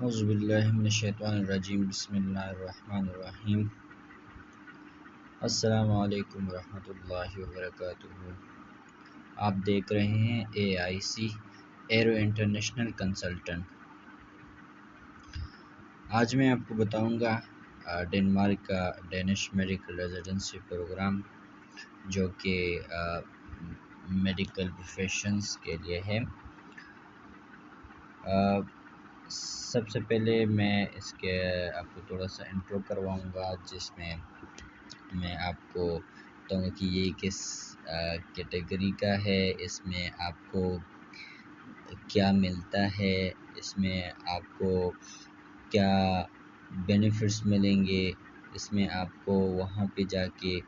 औज़ुबिल्लाहिमिनश्शैतानिर्रजीम बिस्मिल्लाहिर्रहमानिर्रहीम। अस्सलामु अलैकुम रहमतुल्लाहि व बरकातुहू। आप देख रहे हैं AIC एरो इंटरनेशनल कंसल्टेंट। आज मैं आपको बताऊंगा डेनमार्क का डेनिश मेडिकल रेजिडेंसी प्रोग्राम, जो कि मेडिकल प्रोफेशंस के लिए है। सबसे पहले मैं इसके आपको थोड़ा सा इंट्रो करवाऊंगा, जिसमें मैं आपको बताऊंगा कि ये किस कैटेगरी का है, इसमें आपको क्या मिलता है, इसमें आपको क्या बेनिफिट्स मिलेंगे, इसमें आपको वहाँ पे जाके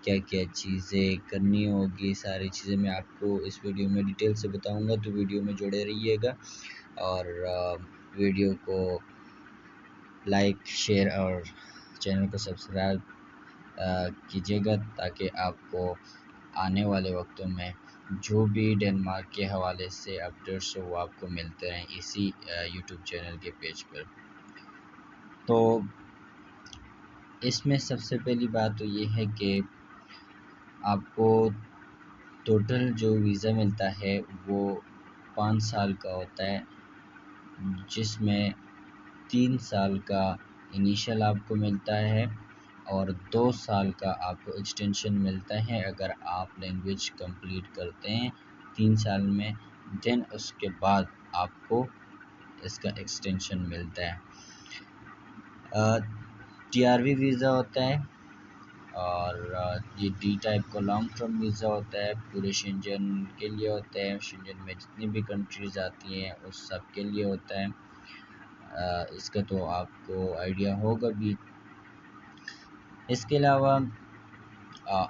क्या क्या चीज़ें करनी होगी। सारी चीज़ें मैं आपको इस वीडियो में डिटेल से बताऊंगा, तो वीडियो में जुड़े रहिएगा और वीडियो को लाइक, शेयर और चैनल को सब्सक्राइब कीजिएगा, ताकि आपको आने वाले वक्तों में जो भी डेनमार्क के हवाले से अपडेट्स हो वो आपको मिलते रहें इसी यूट्यूब चैनल के पेज पर। तो इसमें सबसे पहली बात तो ये है कि आपको टोटल जो वीज़ा मिलता है वो 5 साल का होता है, जिसमें 3 साल का इनिशियल आपको मिलता है और 2 साल का आपको एक्सटेंशन मिलता है अगर आप लैंग्वेज कंप्लीट करते हैं 3 साल में। देन उसके बाद आपको इसका एक्सटेंशन मिलता है। TRV वीज़ा होता है और ये D टाइप का लॉन्ग टर्म वीज़ा होता है, पूरे शेंजन के लिए होता है। शेंजन में जितनी भी कंट्रीज़ आती हैं उस सब के लिए होता है। इसका तो आपको आइडिया होगा भी। इसके अलावा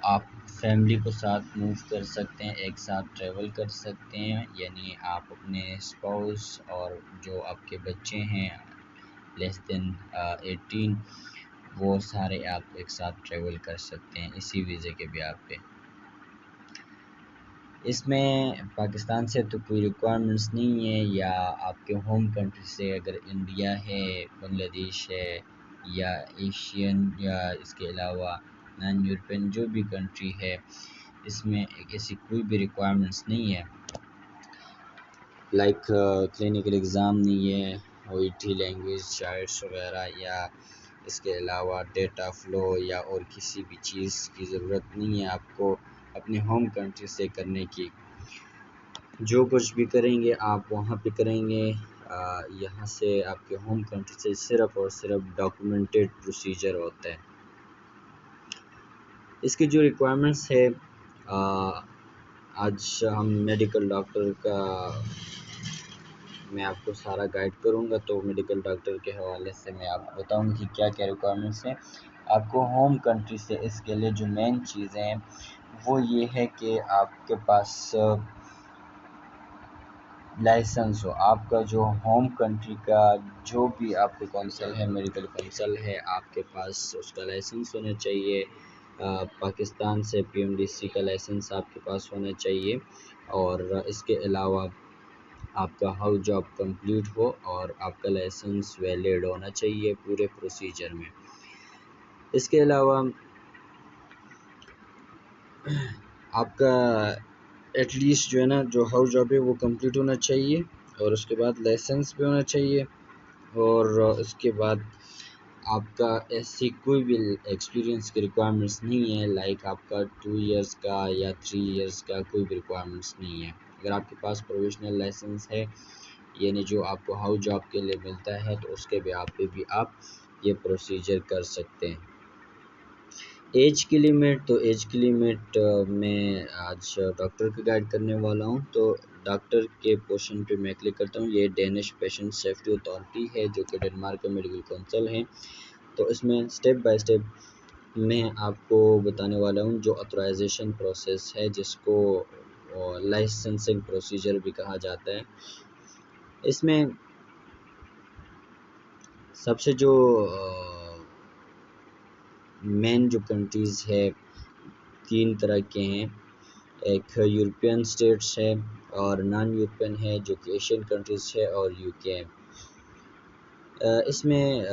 आप फैमिली को साथ मूव कर सकते हैं, एक साथ ट्रैवल कर सकते हैं, यानी आप अपने स्पाउस और जो आपके बच्चे हैं लेस देन 18, वो सारे आप एक साथ ट्रैवल कर सकते हैं इसी वीज़े के ब्याह पे। इसमें पाकिस्तान से तो कोई रिक्वायरमेंट्स नहीं है, या आपके होम कंट्री से अगर इंडिया है, बांग्लादेश है या एशियन या इसके अलावा नॉन यूरोपियन जो भी कंट्री है, इसमें ऐसी कोई भी रिक्वायरमेंट्स नहीं है। लाइक क्लिनिकल एग्ज़ाम नहीं है, OET लैंग्वेज चार्ट्स वगैरह, या इसके अलावा डेटा फ्लो या और किसी भी चीज़ की ज़रूरत नहीं है आपको अपने होम कंट्री से करने की। जो कुछ भी करेंगे आप वहाँ पे करेंगे। यहाँ से आपके होम कंट्री से सिर्फ़ और सिर्फ डॉक्यूमेंटेड प्रोसीजर होता है। इसकी जो रिक्वायरमेंट्स है, आज हम मेडिकल डॉक्टर का मैं आपको सारा गाइड करूँगा, तो मेडिकल डॉक्टर के हवाले से मैं आपको बताऊँगा कि क्या क्या रिक्वायरमेंट्स हैं आपको होम कंट्री से। इसके लिए जो मेन चीज़ें हैं वो ये है कि आपके पास लाइसेंस हो। आपका जो होम कंट्री का जो भी आपको कौंसल है, मेडिकल कौंसल है, आपके पास उसका लाइसेंस होना चाहिए। पाकिस्तान से PMDC का लाइसेंस आपके पास होना चाहिए, और इसके अलावा आपका हाउस जॉब कंप्लीट हो और आपका लाइसेंस वैलिड होना चाहिए पूरे प्रोसीजर में। इसके अलावा आपका एटलीस्ट जो है ना, जो हाउस जॉब है वो कंप्लीट होना चाहिए, और उसके बाद लाइसेंस भी होना चाहिए, और उसके बाद आपका ऐसी कोई भी एक्सपीरियंस की रिक्वायरमेंट्स नहीं है। लाइक आपका 2 इयर्स का या 3 इयर्स का कोई भी रिक्वायरमेंट्स नहीं है। अगर आपके पास प्रोविजनल लाइसेंस है, यानी जो आपको हाउस जॉब के लिए मिलता है, तो उसके ब्याह पे भी आप ये प्रोसीजर कर सकते हैं। एज की लिमिट, तो एज की लिमिट मैं आज डॉक्टर की गाइड करने वाला हूँ। तो डॉक्टर के पोर्शन पे मैं क्लिक करता हूँ। ये डेनिश पेशेंट सेफ्टी अथॉरिटी है, जो कि डेनमार्क का मेडिकल काउंसिल है। तो इसमें स्टेप बाय स्टेप मैं आपको बताने वाला हूँ जो ऑथराइजेशन प्रोसेस है, जिसको लाइसेंसिंग प्रोसीजर भी कहा जाता है। इसमें सबसे जो मेन जो कंट्रीज़ है 3 तरह के हैं। एक यूरोपियन स्टेट्स है और नॉन यूरोपियन है, जो कि एशियन कंट्रीज़ है, और UK है। इसमें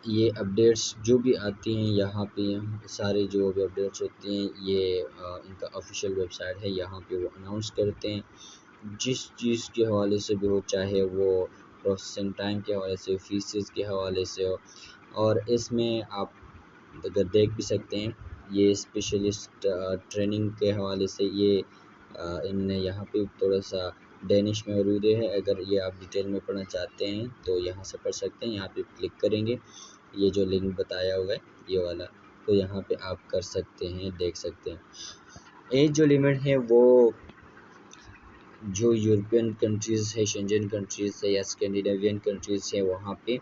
ये अपडेट्स जो भी आती हैं यहाँ पे सारे जो भी अपडेट्स होती हैं ये इनका ऑफिशियल वेबसाइट है, यहाँ पे वो अनाउंस करते हैं जिस चीज़ के हवाले से भी हो, चाहे वो प्रोसेसिंग टाइम के हवाले से, फीसेस के हवाले से हो। और इसमें आप अगर देख भी सकते हैं ये स्पेशलिस्ट ट्रेनिंग के हवाले से ये इनने यहाँ पे थोड़ा सा डेनिश में मौजूद है। अगर ये आप डिटेल में पढ़ना चाहते हैं तो यहाँ से पढ़ सकते हैं, यहाँ पे क्लिक करेंगे, ये जो लिंक बताया हुआ है ये वाला, तो यहाँ पे आप कर सकते हैं, देख सकते हैं। एज जो लिमिट है वो जो यूरोपियन कंट्रीज़ है, शेंजन कंट्रीज़ है या स्कैंडिनेवियन कंट्रीज़ है, वहाँ पे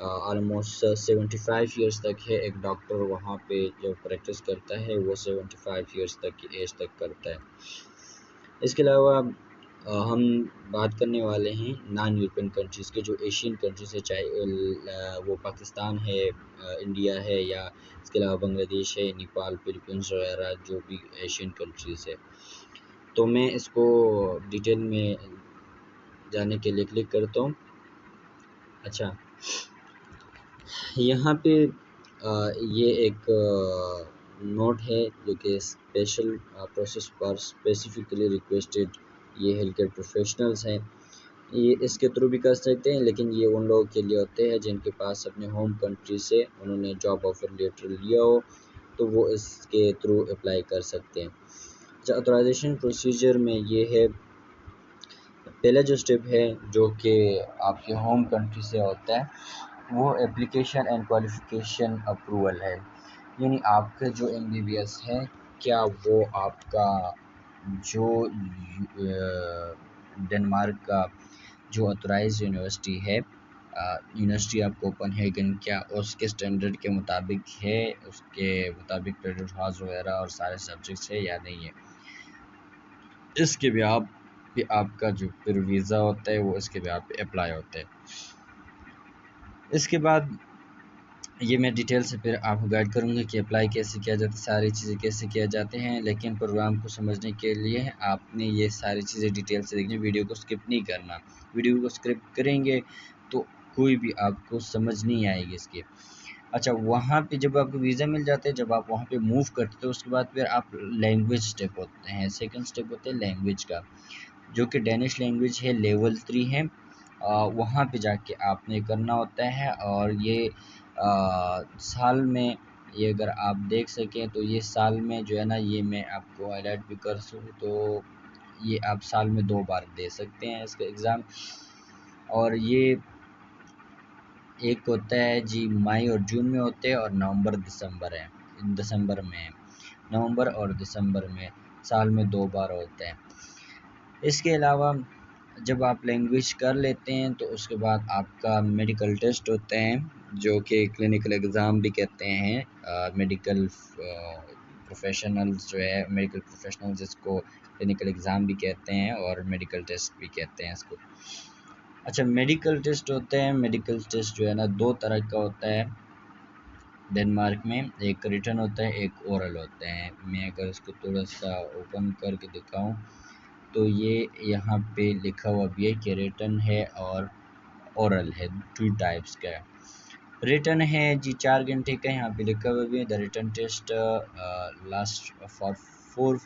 ऑलमोस्ट 75 ईयर्स तक है। एक डॉक्टर वहाँ पे जो प्रैक्टिस करता है वो 75 ईयर्स तक की एज तक करता है। इसके अलावा हम बात करने वाले हैं नॉन यूरोपियन कंट्रीज़ के, जो एशियन कंट्रीज़ है, चाहे वो पाकिस्तान है, इंडिया है, या इसके अलावा बांग्लादेश है, नेपाल, फिलीपींस वगैरह जो भी एशियन कंट्रीज़ है। तो मैं इसको डिटेल में जाने के लिए क्लिक करता हूँ। अच्छा, यहाँ पे ये एक नोट है जो कि special process for specifically requested, ये हेल्थ केयर प्रोफेशनल्स हैं, ये इसके थ्रू भी कर सकते हैं, लेकिन ये उन लोगों के लिए होते हैं जिनके पास अपने होम कंट्री से उन्होंने जॉब ऑफर लेटर लिया हो, तो वो इसके थ्रू अप्लाई कर सकते हैं। अच्छा, ऑथराइजेशन प्रोसीजर में ये है, पहला जो स्टेप है जो कि आपके होम कंट्री से होता है वो एप्लीकेशन एंड क्वालिफ़िकेशन अप्रूवल है। यानी आपका जो MBBS है, क्या वो आपका जो डेनमार्क का जो ऑथराइज्ड यूनिवर्सिटी है, यूनिवर्सिटी ऑफ कोपेनहेगन, क्या उसके स्टैंडर्ड के मुताबिक है, उसके मुताबिक क्रेडिट हाउस वगैरह और सारे सब्जेक्ट्स है या नहीं है। इसके भी आपका जो फिर वीज़ा होता है वो इसके भी आप पे अप्लाई होता है। इसके बाद ये मैं डिटेल से फिर आपको गाइड करूँगा कि अप्लाई कैसे किया जाता है, सारी चीज़ें कैसे किया जाते हैं। लेकिन प्रोग्राम को समझने के लिए आपने ये सारी चीज़ें डिटेल से देखनी, वीडियो को स्किप नहीं करना। वीडियो को स्किप करेंगे तो कोई भी आपको समझ नहीं आएगी इसकी। अच्छा, वहाँ पे जब आपको वीज़ा मिल जाता है, जब आप वहाँ पे मूव करते हो, उसके बाद फिर आप लैंग्वेज स्टेप होते हैं, सेकंड स्टेप होता है लैंग्वेज का, जो कि डेनिश लैंग्वेज है, लेवल 3 है। वहाँ पे जाके आपने करना होता है। और ये साल में, ये अगर आप देख सकें तो ये साल में जो है ना, ये मैं आपको हाईलाइट भी कर सकूँ तो ये आप साल में 2 बार दे सकते हैं इसका एग्ज़ाम। और ये एक होता है जी मई और जून में होते हैं, और नवंबर दिसंबर है, दिसंबर में है, नवंबर और दिसंबर में साल में 2 बार होते हैं। इसके अलावा जब आप लैंग्वेज कर लेते हैं तो उसके बाद आपका मेडिकल टेस्ट होते हैं, जो कि क्लिनिकल एग्ज़ाम भी कहते हैं। मेडिकल प्रोफेशनल्स जो है, मेडिकल प्रोफेशनल जिसको क्लिनिकल एग्ज़ाम भी कहते हैं और मेडिकल टेस्ट भी कहते हैं इसको। अच्छा, मेडिकल टेस्ट होते हैं, मेडिकल टेस्ट जो है ना 2 तरह का होता है डेनमार्क में, एक रिटन होता है, एक ओरल होते हैं। मैं अगर इसको थोड़ा सा ओपन करके दिखाऊं तो ये यहाँ पे लिखा हुआ भी है कि रिटन है और ओरल है, 2 टाइप्स का है। रिटन है जी 4 घंटे का, यहाँ पे लिखा हुआ भी है, the written test last for 4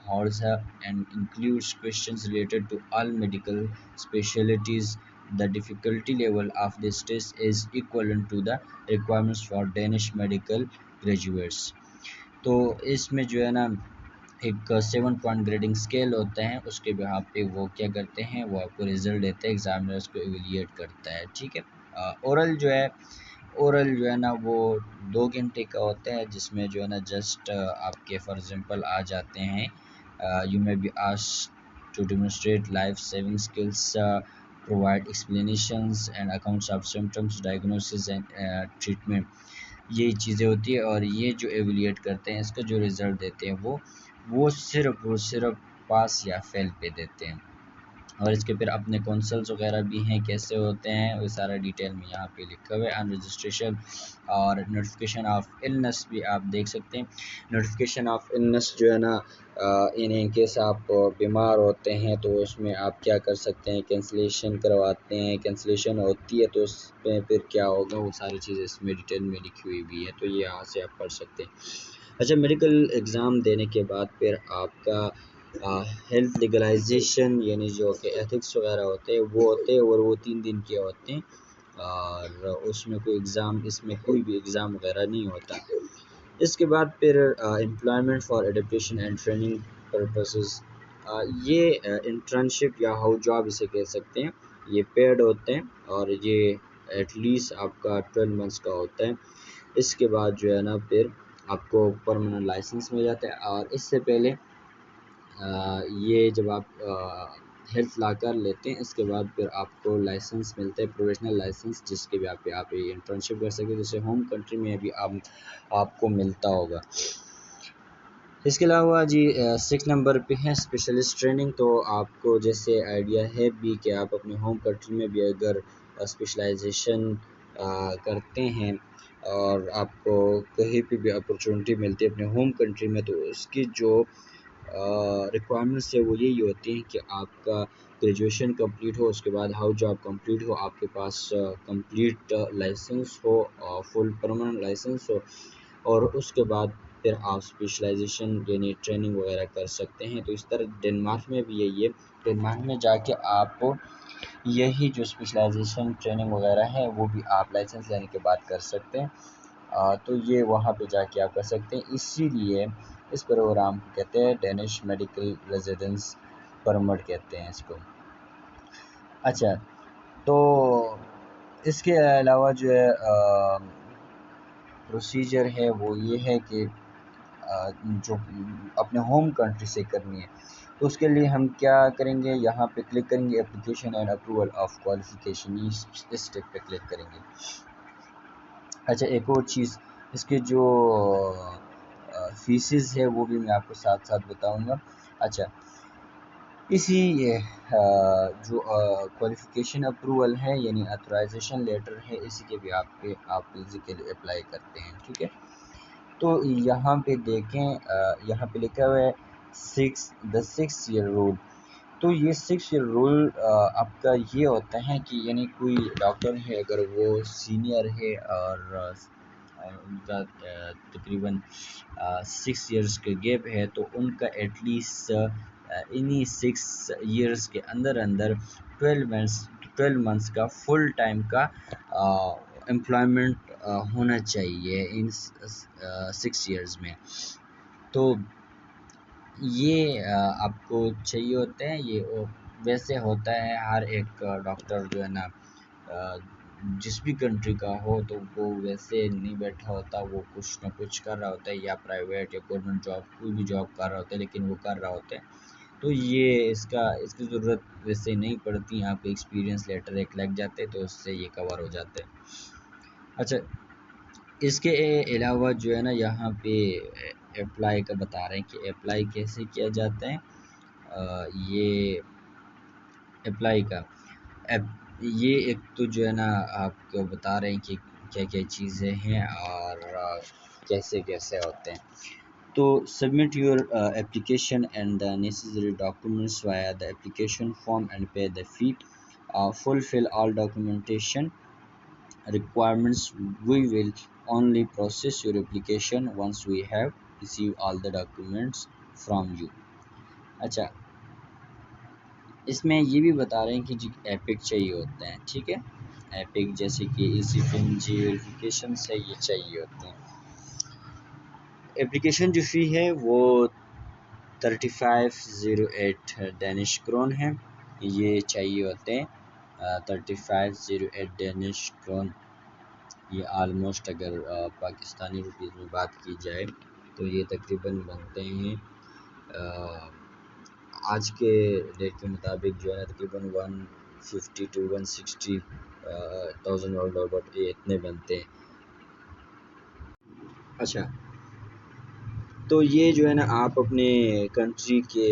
hours and includes questions related to all medical specialties. The difficulty level of this test is equivalent to the requirements for Danish medical graduates. तो इसमें जो है ना एक 7 पॉइंट ग्रेडिंग स्केल होता है, उसके behalf पे वो क्या करते हैं, वो आपको रिजल्ट देते हैं, एग्जामिनर्स को एवेल्यूएट करता है, ठीक है। ओरल जो है, ओरल जो है ना वो 2 घंटे का होता है, जिसमें जो है ना जस्ट आपके फॉर एग्जांपल आ जाते हैं, you may be asked to demonstrate life saving skills, provide explanations and accounts of symptoms, diagnosis and treatment, यही चीज़ें होती है। और ये जो एवेल्यूएट करते हैं, इसका जो रिज़ल्ट देते हैं वो सिर्फ पास या फेल पे देते हैं। और इसके फिर अपने कौंसल्स वगैरह भी हैं, कैसे होते हैं वो सारा डिटेल में यहाँ पे लिखा हुआ है। अन रजिस्ट्रेशन और नोटिफिकेशन ऑफ इलनेस भी आप देख सकते हैं। नोटिफिकेशन ऑफ इलनेस जो है ना, इन केस आप बीमार होते हैं तो उसमें आप क्या कर सकते हैं, कैंसिलेशन करवाते हैं, कैंसिलेशन होती है तो उसमें फिर क्या होगा, वो सारी चीज़ें इसमें डिटेल में लिखी हुई भी है, तो ये यहाँ से आप पढ़ सकते हैं। अच्छा, मेडिकल एग्ज़ाम देने के बाद फिर आपका हेल्थ लीगलाइजेशन यानी जो कि एथिक्स वगैरह होते हैं वो होते हैं, और वो 3 दिन के होते हैं, और उसमें कोई एग्ज़ाम, इसमें कोई भी एग्ज़ाम वगैरह नहीं होता। इसके बाद फिर employment for adaptation and training purposes, ये इंटर्नशिप या हाउ जॉब इसे कह सकते हैं, ये पेड होते हैं और ये एटलीस्ट आपका 12 मंथ्स का होता है। इसके बाद जो है ना फिर आपको परमानेंट लाइसेंस मिल जाता है, और इससे पहले ये जब आप हेल्थ ला कर लेते हैं, इसके बाद फिर आपको लाइसेंस मिलता है, प्रोफेशनल लाइसेंस, जिसके भी आप ये इंटर्नशिप कर सकते हैं, जैसे होम कंट्री में अभी आपको मिलता होगा। इसके अलावा जी 6 नंबर पे है स्पेशलिस्ट ट्रेनिंग। तो आपको जैसे आइडिया है भी कि आप अपने होम कंट्री में भी अगर स्पेशलाइजेशन करते हैं और आपको कहीं पे भी अपॉर्चुनिटी मिलती है अपने होम कंट्री में, तो उसकी जो रिक्वायरमेंट्स है वो यही होती हैं कि आपका ग्रेजुएशन कंप्लीट हो, उसके बाद हाउस जॉब कंप्लीट हो, आपके पास कंप्लीट लाइसेंस हो, फुल परमानेंट लाइसेंस हो, और उसके बाद फिर आप स्पेशलाइजेशन यानी ट्रेनिंग वगैरह कर सकते हैं। तो इस तरह डेनमार्क में भी यही है, डेनमार्क में जाके आप यही जो स्पेशलाइजेशन ट्रेनिंग वगैरह है वो भी आप लाइसेंस लेने के बाद कर सकते हैं। तो ये वहाँ पे जाके आप कर सकते हैं, इसीलिए इस प्रोग्राम को कहते हैं डेनिश मेडिकल रेजिडेंस परमिट कहते हैं इसको। अच्छा, तो इसके अलावा जो है प्रोसीजर है वो ये है कि जो अपने होम कंट्री से करनी है, तो उसके लिए हम क्या करेंगे, यहाँ पे क्लिक करेंगे application and approval of qualification, इस स्टेप पे क्लिक करेंगे। अच्छा, एक और चीज़, इसके जो फीसेस है वो भी मैं आपको साथ साथ बताऊंगा। अच्छा, इसी जो क्वालिफिकेशन अप्रूवल है यानी ऑथराइजेशन लेटर है, इसी के भी आप फिजिकली अप्लाई करते हैं, ठीक है। तो यहाँ पे देखें, यहाँ पे लिखा हुआ है 6 ईयर रूल। तो ये 6 ईयर रूल आपका ये होता है कि यानी कोई डॉक्टर है अगर वो सीनियर है और उनका तकरीबन 6 इयर्स का गैप है, तो उनका एटलीस्ट इन्हीं 6 इयर्स के अंदर अंदर 12 मंथ्स का फुल टाइम का एम्प्लॉयमेंट होना चाहिए इन 6 इयर्स में। तो ये आपको चाहिए होते हैं, ये वैसे होता है हर एक डॉक्टर जो है ना, जिस भी कंट्री का हो तो वो वैसे नहीं बैठा होता, वो कुछ ना कुछ कर रहा होता है, या प्राइवेट या गवर्नमेंट जॉब, कोई भी जॉब कर रहा होता है, लेकिन वो कर रहा होता है। तो ये इसकी ज़रूरत वैसे नहीं पड़ती, यहाँ पे एक्सपीरियंस लेटर एक लग जाते तो उससे ये कवर हो जाता है। अच्छा, इसके अलावा जो है ना यहाँ पे अप्लाई का बता रहे हैं कि अप्लाई कैसे किया जाता है। ये अप्लाई का ये एक तो जो है ना आपको बता रहे हैं कि क्या क्या चीज़ें हैं और कैसे कैसे होते हैं। तो submit your application and the necessary documents via the application form and pay the fee, fulfill all documentation requirements. We will only process your application once we have received all the documents from you. अच्छा, इसमें ये भी बता रहे हैं कि जी epic चाहिए होते हैं, ठीक है। एपिक जैसे कि इसी फिन जी वेरिफिकेशन से ये चाहिए होते हैं। एप्लीकेशन जो फ़ी है वो 3508 डेनिश क्रोन है, ये चाहिए होते हैं 3508 डेनिश क्रोन। ये आलमोस्ट अगर पाकिस्तानी रुपीज़ में बात की जाए तो ये तकरीबन बनते हैं आज के डेट के मुताबिक जो है तकरीबन 150 टू 160 थाउजेंड डॉलर ये इतने बनते हैं। अच्छा, तो ये जो है ना आप अपने कंट्री के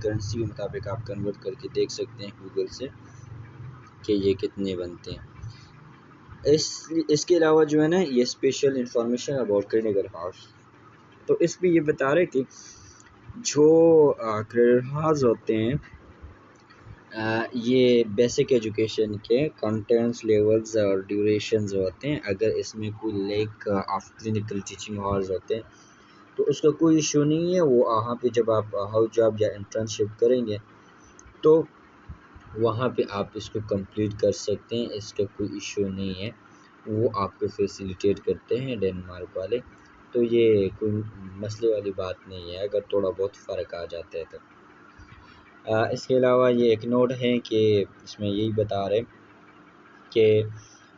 करेंसी के मुताबिक आप कन्वर्ट करके देख सकते हैं गूगल से कि ये कितने बनते हैं। इसके अलावा जो है ना ये special information about credit cards, तो इसमें ये बता रहे कि जो क्रेडिट कार्ड्स होते हैं ये बेसिक एजुकेशन के कंटेंट्स लेवल्स और ड्यूरेशंस होते हैं। अगर इसमें कोई lack of clinical teaching hours होते हैं तो उसका कोई इशू नहीं है। वो वहाँ पे जब आप हाउस जॉब या इंटर्नशिप करेंगे तो वहाँ पे आप इसको कंप्लीट कर सकते हैं, इसका कोई इशू नहीं है। वो आपको फैसिलिटेट करते हैं डेनमार्क वाले, तो ये कोई मसले वाली बात नहीं है अगर थोड़ा बहुत फ़र्क आ जाता है तो। इसके अलावा ये एक नोट है कि इसमें यही बता रहे कि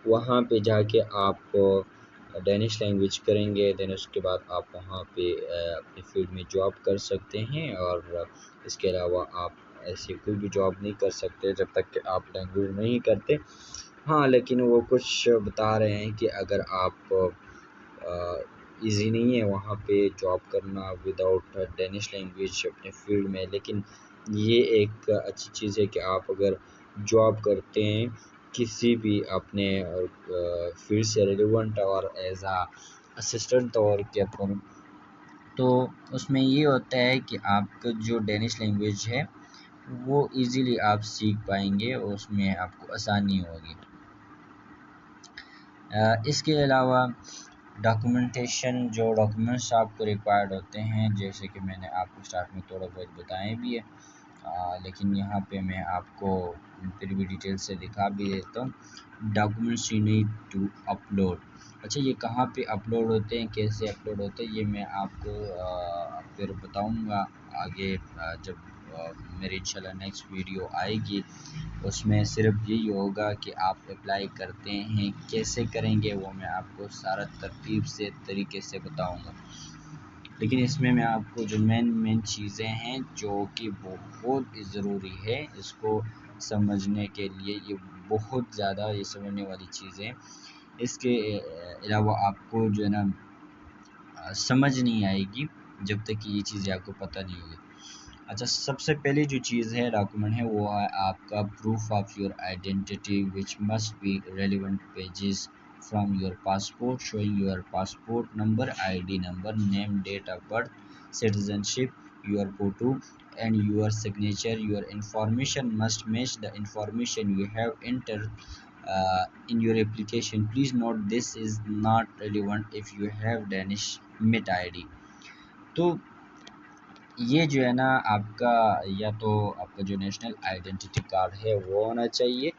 वहाँ पे जाके आप डेनिश लैंग्वेज करेंगे, देन उसके बाद आप वहाँ पे अपने फील्ड में जॉब कर सकते हैं। और इसके अलावा आप ऐसी कोई भी जॉब नहीं कर सकते जब तक कि आप लैंग्वेज नहीं करते। हाँ, लेकिन वो कुछ बता रहे हैं कि अगर आप इजी नहीं है वहाँ पे जॉब करना विदाउट डेनिश लैंग्वेज अपने फील्ड में, लेकिन ये एक अच्छी चीज़ है कि आप अगर जॉब करते हैं किसी भी अपने फील्ड से रिलेवेंट और एज आ असिस्टेंट तौर के पर, तो उसमें ये होता है कि आपका जो डेनिश लैंग्वेज है वो इजीली आप सीख पाएंगे और उसमें आपको आसानी होगी। इसके अलावा डॉक्यूमेंटेशन, जो डॉक्यूमेंट्स आपको रिक्वायर्ड होते हैं, जैसे कि मैंने आपको स्टार्ट में थोड़ा बहुत बताए भी है, लेकिन यहाँ पे मैं आपको फिर भी डिटेल से दिखा भी देता हूँ। Documents you need to upload. अच्छा, ये कहाँ पे अपलोड होते हैं, कैसे अपलोड होते हैं, ये मैं आपको फिर बताऊँगा आगे जब मेरी इंशाल्लाह नेक्स्ट वीडियो आएगी। उसमें सिर्फ यही होगा कि आप अप्लाई करते हैं कैसे करेंगे वो मैं आपको सारा तरतीब से तरीके से बताऊंगा। लेकिन इसमें मैं आपको जो मेन चीज़ें हैं जो कि बहुत ज़रूरी है इसको समझने के लिए, ये बहुत ज़्यादा ये समझने वाली चीज़ें, इसके अलावा आपको जो है ना समझ नहीं आएगी जब तक कि ये चीज़ें आपको पता नहीं होगी। अच्छा, सबसे पहली जो चीज़ है डॉक्यूमेंट है वो है आपका proof of your identity which must be relevant pages from your passport showing your passport number, ID number, name, date of birth, citizenship, your photo and your signature. Your information must match the information you have entered in your application. Please note this is not relevant if you have Danish MIT ID. तो ये जो है ना आपका या तो आपका जो नेशनल आइडेंटिटी कार्ड है वो होना चाहिए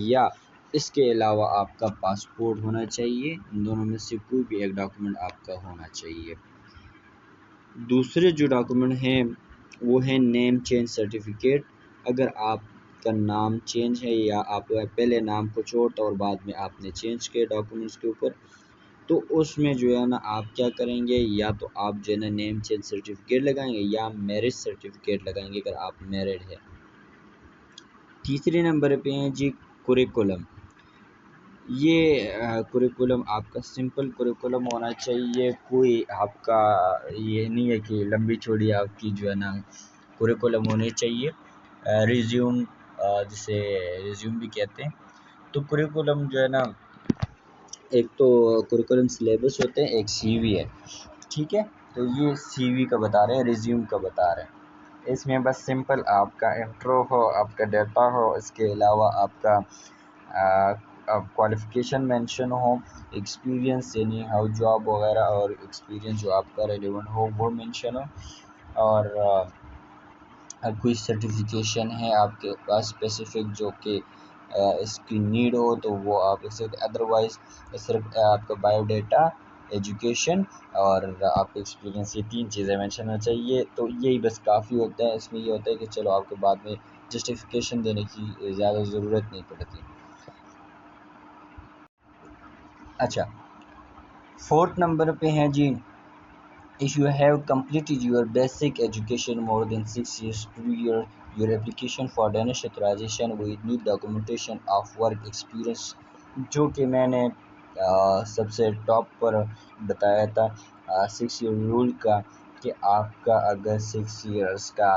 या इसके अलावा आपका पासपोर्ट होना चाहिए। इन दोनों में से कोई भी एक डॉक्यूमेंट आपका होना चाहिए। दूसरे जो डॉक्यूमेंट हैं वो है नेम चेंज सर्टिफिकेट। अगर आपका नाम चेंज है या आप पहले नाम कुछ और था और बाद में आपने चेंज किया डॉक्यूमेंट्स के ऊपर, तो उसमें जो है ना आप क्या करेंगे, या तो आप जो है ना नेम चेंज सर्टिफिकेट लगाएंगे या मैरिज सर्टिफिकेट लगाएंगे अगर आप मैरिड है। तीसरे नंबर पे हैं जी कुरिकुलम। ये कुरिकुलम आपका सिंपल कुरिकुलम होना चाहिए, कोई आपका ये नहीं है कि लंबी चौड़ी आपकी जो है ना कुरिकुलम होनी चाहिए। रिज्यूम, जिसे रिज्यूम भी कहते हैं। तो कुरिकुलम जो है ना, एक तो कुरिकुलम सिलेबस होते हैं, एक सीवी है, ठीक है। तो ये सीवी का बता रहे हैं, रिज्यूम का बता रहे हैं। इसमें बस सिंपल आपका इंट्रो हो, आपका डाटा हो, इसके अलावा आपका क्वालिफ़िकेशन मेंशन हो, एक्सपीरियंस यानी हाउस जॉब वगैरह और एक्सपीरियंस जो आपका रेलेवेंट हो वो मेंशन हो, और कोई सर्टिफिकेशन है आपके पास स्पेसिफिक जो कि इसकी नीड हो तो वो आप इसे, अदरवाइज़ सिर्फ आपका बायोडाटा, एजुकेशन और आपका एक्सपीरियंस, ये तीन चीज़ें मेंशन होना चाहिए। तो यही बस काफ़ी होता है। इसमें ये होता है कि चलो आपको बाद में जस्टिफिकेशन देने की ज़्यादा ज़रूरत नहीं पड़ती। अच्छा, फोर्थ नंबर पे हैं जी, if you have completed your basic education more than 6 years prior your application for Danish authorization we need documentation of work experience, जो कि मैंने सबसे टॉप पर बताया था 6 ईयर रूल का। कि आपका अगर 6 ईयर्स का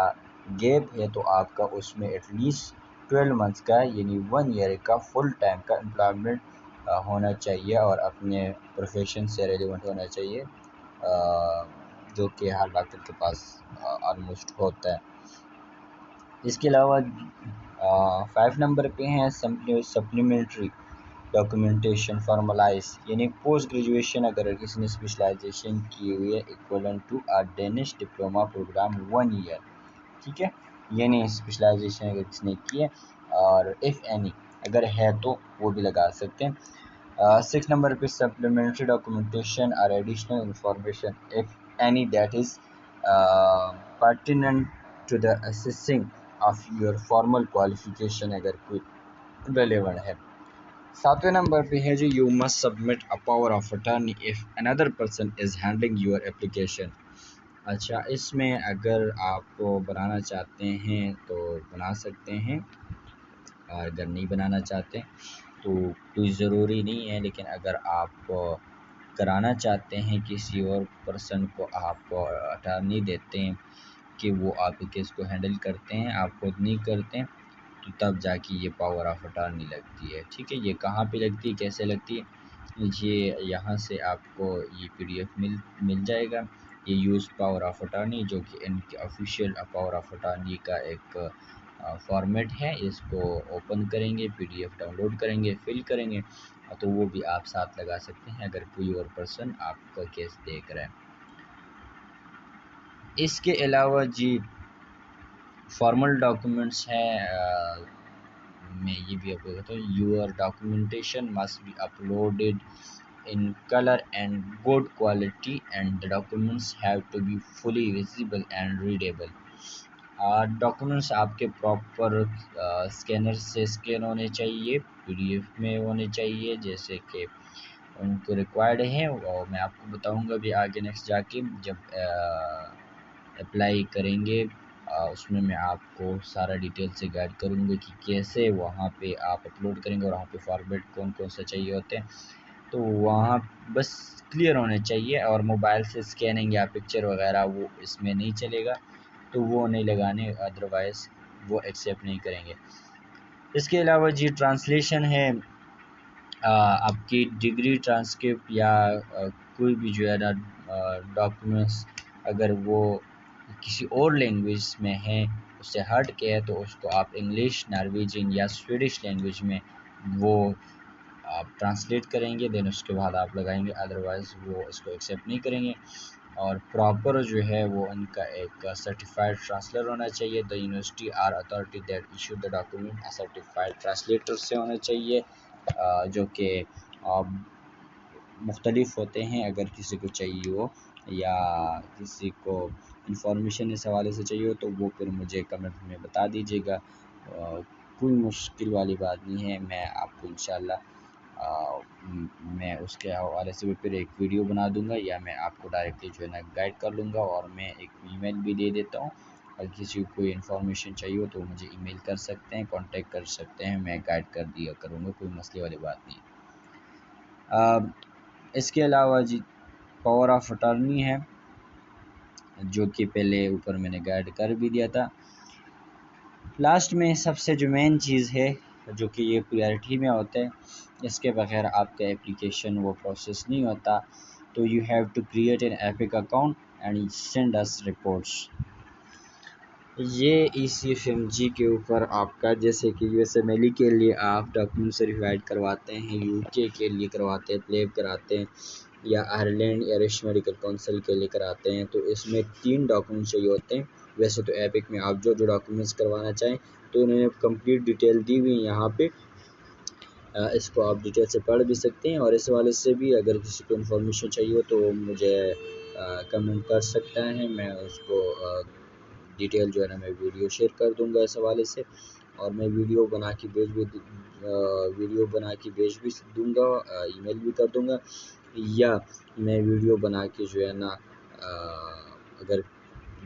गैप है तो आपका उसमें एटलीस्ट 12 मंथ्स का यानी 1 ईयर का फुल टाइम का एम्प्लॉयमेंट होना चाहिए और अपने प्रोफेशन से रेलिवेंट होना चाहिए, जो कि हर डॉक्टर के पास ऑलमोस्ट होता है। इसके अलावा 5 नंबर पे हैं सप्लीमेंट्री डॉक्यूमेंटेशन फॉर्मलाइज, यानी पोस्ट ग्रेजुएशन अगर किसी ने स्पेशलाइजेशन की हुई है equivalent to a Danish diploma program 1 year, ठीक है, यानी स्पेशलाइजेशन अगर किसी ने की है और इफ़ एनी अगर है तो वो भी लगा सकते हैं। 6 नंबर पे सप्लीमेंट्री डॉक्यूमेंटेशन और additional information if any that is pertinent to the assessing of your formal qualification अगर कोई रेलेवेंट है। 7वें नंबर पे है जो you must submit a power of attorney if another person is handling your application. अच्छा, इसमें अगर आप बनाना चाहते हैं तो बना सकते हैं, और अगर नहीं बनाना चाहते तो कोई ज़रूरी नहीं है, लेकिन अगर आप कराना चाहते हैं किसी और पर्सन को, आप अटर्नी देते हैं कि वो आपके केस को हैंडल करते हैं, आप खुद नहीं करते हैं, तो तब जाके ये पावर ऑफ अटर्नी लगती है। ठीक है, ये कहाँ पे लगती है, कैसे लगती है, ये यहाँ से आपको ये PDF मिल जाएगा। ये यूज़ पावर ऑफ अटर्नी जो कि इनके ऑफिशियल पावर ऑफ अटर्नी का एक फॉर्मेट है। इसको ओपन करेंगे, PDF डाउनलोड करेंगे, फिल करेंगे, तो वो भी आप साथ लगा सकते हैं अगर कोई और पर्सन आपका केस देख रहा है। इसके अलावा जी फॉर्मल डॉक्यूमेंट्स हैं, मैं ये भी आपको बताता हूँ, your documentation must be uploaded in color and good quality and the documents have to be fully visible and readable। Documents आपके प्रॉपर स्कैनर से स्कैन होने चाहिए, PDF में होने चाहिए जैसे कि उनको रिक्वायर्ड है, और मैं आपको बताऊंगा भी आगे नेक्स्ट जाके जब अप्लाई करेंगे, उसमें मैं आपको सारा डिटेल से गाइड करूँगा कि कैसे वहाँ पे आप अपलोड करेंगे और वहाँ पे फॉर्मेट कौन कौन सा चाहिए होते हैं। तो वहाँ बस क्लियर होने चाहिए, और मोबाइल से स्कैनिंग या पिक्चर वगैरह वो इसमें नहीं चलेगा, तो वो नहीं लगाने, अदरवाइज़ वो एक्सेप्ट नहीं करेंगे। इसके अलावा जी ट्रांसलेशन है, आपकी डिग्री ट्रांसक्रिप्ट या कोई भी जो है ना डॉक्यूमेंट्स अगर वो किसी और लैंग्वेज में है, उससे हट के है, तो उसको आप इंग्लिश, नॉर्वेजियन या स्वीडिश लैंग्वेज में वो आप ट्रांसलेट करेंगे, देन उसके बाद आप लगाएंगे, अदरवाइज़ वो इसको एक्सेप्ट नहीं करेंगे। और प्रॉपर जो है वो उनका एक सर्टिफाइड ट्रांसलेटर होना चाहिए। The university or authority that issue the document certified translator से होना चाहिए, जो कि मुख्तलिफ होते हैं। अगर किसी को चाहिए हो या किसी को इंफॉर्मेशन इस हवाले से चाहिए हो तो वो फिर मुझे कमेंट में बता दीजिएगा, कोई मुश्किल वाली बात नहीं है। मैं आपको इंशाल्लाह मैं उसके हवाले से भी फिर एक वीडियो बना दूंगा, या मैं आपको डायरेक्टली जो है ना गाइड कर लूँगा, और मैं एक ईमेल भी दे देता हूँ। अगर किसी को कोई इन्फॉर्मेशन चाहिए हो तो मुझे ईमेल कर सकते हैं, कांटेक्ट कर सकते हैं, मैं गाइड कर दिया करूँगा, कोई मसले वाली बात नहीं। इसके अलावा जी पावर ऑफ अटर्नी है, जो कि पहले ऊपर मैंने गाइड कर भी दिया था। लास्ट में सबसे जो मेन चीज़ है जो कि ये प्रायोरिटी में होता है, इसके बगैर आपका एप्लीकेशन वो प्रोसेस नहीं होता, तो you have to create an EPIC account and send us reports. ये ECFMG के ऊपर आपका, जैसे कि USMLE के लिए आप डॉक्यूमेंट वेरीफाइड करवाते हैं, UK के लिए करवाते हैं, प्लेब कराते हैं, या आयरलैंड आयरिश मेडिकल काउंसिल के लिए कराते हैं, तो इसमें 3 डॉक्यूमेंट चाहिए होते हैं। वैसे तो एपिक में आप जो जो डॉक्यूमेंट्स करवाना चाहें तो उन्होंने कंप्लीट डिटेल दी हुई है यहाँ पे, इसको आप डिटेल से पढ़ भी सकते हैं। और इस वाले से भी अगर किसी को इन्फॉर्मेशन चाहिए हो तो मुझे कमेंट कर सकता है, मैं उसको डिटेल जो है ना मैं वीडियो शेयर कर दूंगा इस हवाले से, और मैं वीडियो बना के भेज भी दूंगा, ईमेल भी कर दूंगा, या मैं वीडियो बना के जो है ना अगर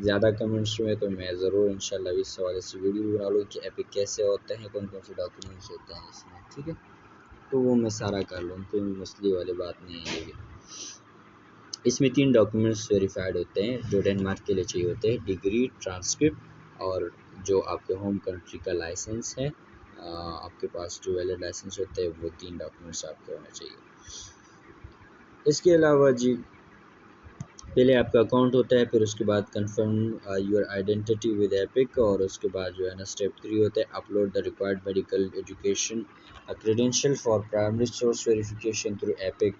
ज़्यादा कमेंट्स हुए तो मैं ज़रूर इंशाल्लाह इस हवाले से वीडियो बना लूँ कि एपिक कैसे होते हैं, कौन कौन से डॉक्यूमेंट्स होते हैं इसमें, ठीक है, तो वो मैं सारा कर लूँ, कोई मसले वाली बात नहीं है ये भी। इसमें 3 डॉक्यूमेंट्स वेरीफाइड होते हैं जो डेनमार्क के लिए चाहिए होते हैं, डिग्री, ट्रांसक्रिप्ट और जो आपके होम कंट्री का लाइसेंस है। आपके पास जो वैलिड लाइसेंस होते हैं वो 3 डॉक्यूमेंट्स आपके होने चाहिए। इसके अलावा जी पहले आपका अकाउंट होता है, फिर उसके बाद confirm your identity with epic, और उसके बाद जो है ना स्टेप 3 होता है upload the required medical education credential for primary source verification through epic.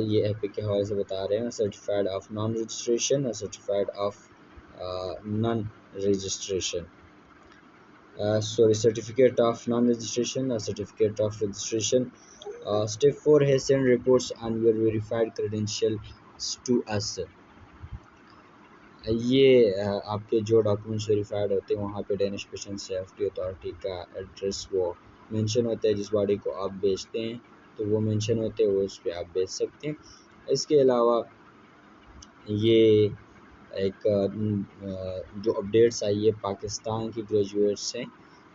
ये एपिक के हवाले से बता रहे हैं, सर्टिफाइड ऑफ नॉन रजिस्ट्रेशन और certified of non registration, sorry, certificate of non-registration or certificate of registration. Step 4 है send reports on your verified credentials to us। ये आपके जो डॉक्यूमेंट्स वेरीफाइड होते हैं वहाँ पे डेनिश पेशेंट सेफ्टी अथॉरिटी का एड्रेस वो मेंशन होता है, जिस बॉडी को आप बेचते हैं तो वो मेंशन होते हैं, वो उस पर आप बेच सकते हैं। इसके अलावा ये एक जो अपडेट्स आई है पाकिस्तान की ग्रेजुएट से,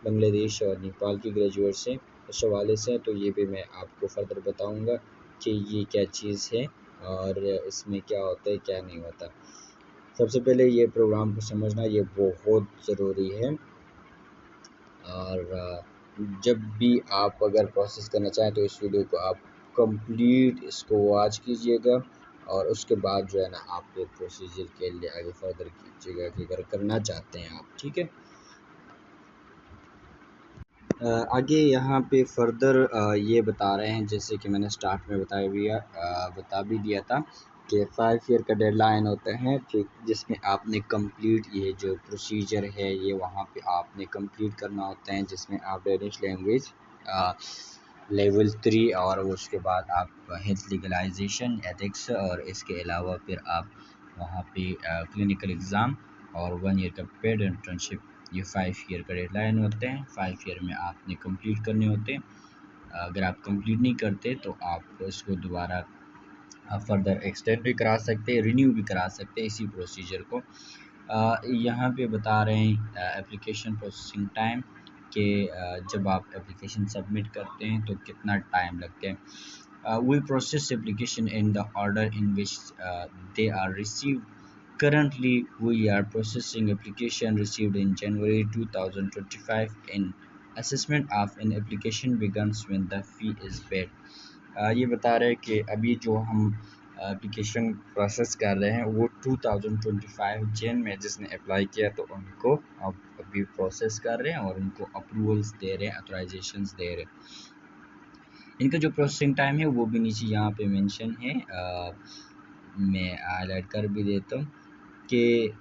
बांग्लादेश और नेपाल की ग्रेजुएट से, उस हवाले से तो ये भी मैं आपको फर्दर बताऊंगा कि ये क्या चीज़ है और इसमें क्या होता है क्या नहीं होता। सबसे पहले ये प्रोग्राम को समझना ये बहुत ज़रूरी है, और जब भी आप अगर प्रोसेस करना चाहें तो इस वीडियो को आप कंप्लीट इसको वॉच कीजिएगा और उसके बाद जो है ना आप प्रोसीजर के लिए आगे फर्दर कीजिएगा कि अगर करना चाहते हैं आप, ठीक है। आगे यहाँ पे फर्दर ये बता रहे हैं, जैसे कि मैंने स्टार्ट में बता भी दिया था कि 5 ईयर का डेडलाइन होता है, जिसमें आपने कंप्लीट ये जो प्रोसीजर है ये वहाँ पे आपने कंप्लीट करना होता है, जिसमें आप डेनिश लैंग्वेज लेवल 3 और उसके बाद आप हेल्थ लीगलाइजेशन एथिक्स, और इसके अलावा फिर आप वहाँ पे क्लिनिकल एग्ज़ाम और 1 ईयर का पेड इंटर्नशिप, ये 5 ईयर का डेडलाइन होते हैं। 5 ईयर में आपने कंप्लीट करने होते हैं। अगर आप कंप्लीट नहीं करते तो आप इसको दोबारा फर्दर एक्सटेंड भी करा सकते हैं, रिन्यू भी करा सकते हैं इसी प्रोसीजर को। यहाँ पे बता रहे हैं एप्लीकेशन प्रोसेसिंग टाइम कि जब आप एप्लीकेशन सबमिट करते हैं तो कितना टाइम लगता है। We process application in the order in which they are received. Currently, we are processing application received in January 2025. In assessment of an application begins when the fee is paid. ये बता रहे हैं कि अभी जो हम एप्लीकेशन प्रोसेस कर रहे हैं वो 2025 जन में जिसने अप्लाई किया तो उनको अब अभी प्रोसेस कर रहे हैं और उनको अप्रूवल्स दे रहे हैं, ऑथराइजेशंस दे रहे हैं। इनका जो प्रोसेसिंग टाइम है वो भी नीचे यहाँ पे मेंशन है, मैं हाईलाइट कर भी देता हूँ कि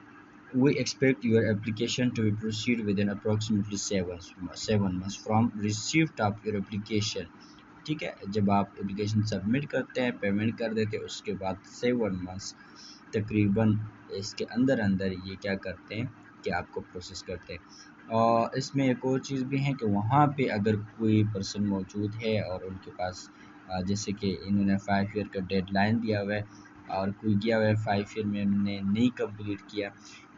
we expect your application to be proceed within approximately 7 months from receipt of your application। ठीक है, जब आप एप्लीकेशन सबमिट करते हैं, पेमेंट कर देते हैं, उसके बाद 7 मंथ्स तकरीबन इसके अंदर अंदर ये क्या करते हैं कि आपको प्रोसेस करते हैं। और इसमें एक और चीज़ भी है कि वहाँ पे अगर कोई पर्सन मौजूद है और उनके पास जैसे कि इन्होंने 5 ईयर का डेडलाइन दिया हुआ है और कोई गया हुआ है 5 ईयर में उन्होंने नहीं कंप्लीट किया,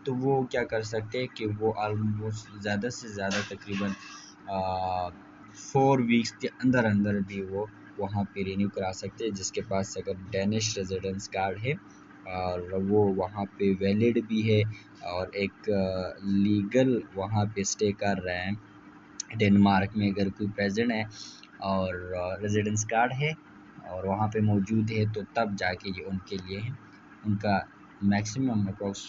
तो वो क्या कर सकते हैं कि वो ऑलमोस्ट ज़्यादा से ज़्यादा तकरीबन 4 वीक्स के अंदर अंदर भी वो वहाँ पे रिन्यू करा सकते हैं, जिसके पास अगर डेनिश रेजिडेंस कार्ड है और वो वहाँ पे वैलिड भी है और एक लीगल वहाँ पे स्टे कर रहे हैं डेनमार्क में, अगर कोई प्रेजेंट है और रेजिडेंस कार्ड है और वहाँ पे मौजूद है तो तब जाके ये उनके लिए है। उनका मैक्सिमम अप्रॉक्स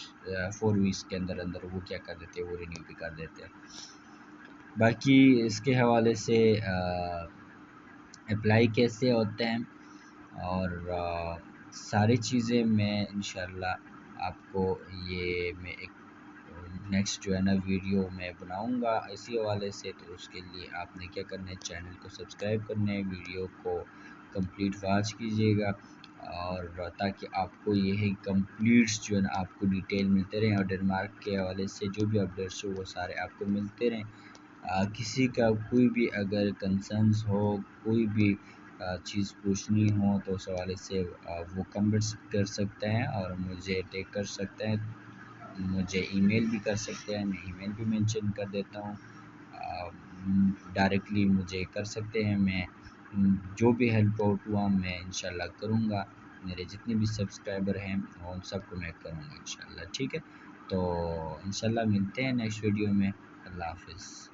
4 वीक्स के अंदर अंदर वो क्या कर देते हैं, वो रिन्यू भी कर देते हैं। बाकी इसके हवाले से अप्लाई कैसे होते हैं और सारी चीज़ें मैं इंशाल्लाह आपको ये मैं एक नेक्स्ट जो है ना वीडियो में बनाऊंगा इसी हवाले से। तो उसके लिए आपने क्या करना है, चैनल को सब्सक्राइब करना है, वीडियो को कंप्लीट वॉच कीजिएगा और ताकि आपको यही कंप्लीट्स जो है ना आपको डिटेल मिलते रहें और डेनमार्क के हवाले से जो भी अपडेट्स हो वो सारे आपको मिलते रहें। किसी का कोई भी अगर कंसर्न्स हो, कोई भी चीज़ पूछनी हो तो उस हवाले से वो कमेंट्स कर सकते हैं और मुझे टैग कर सकते हैं, मुझे ईमेल भी कर सकते हैं, मैं ईमेल भी मेंशन कर देता हूँ। डायरेक्टली मुझे कर सकते हैं, मैं जो भी हेल्प आउट हुआ मैं इंशाल्लाह करूँगा। मेरे जितने भी सब्सक्राइबर हैं उन सबको मैं करूँगा इंशाल्लाह। ठीक है, तो इंशाल्लाह मिलते हैं नेक्स्ट वीडियो में। अल्लाह हाफ़िज़।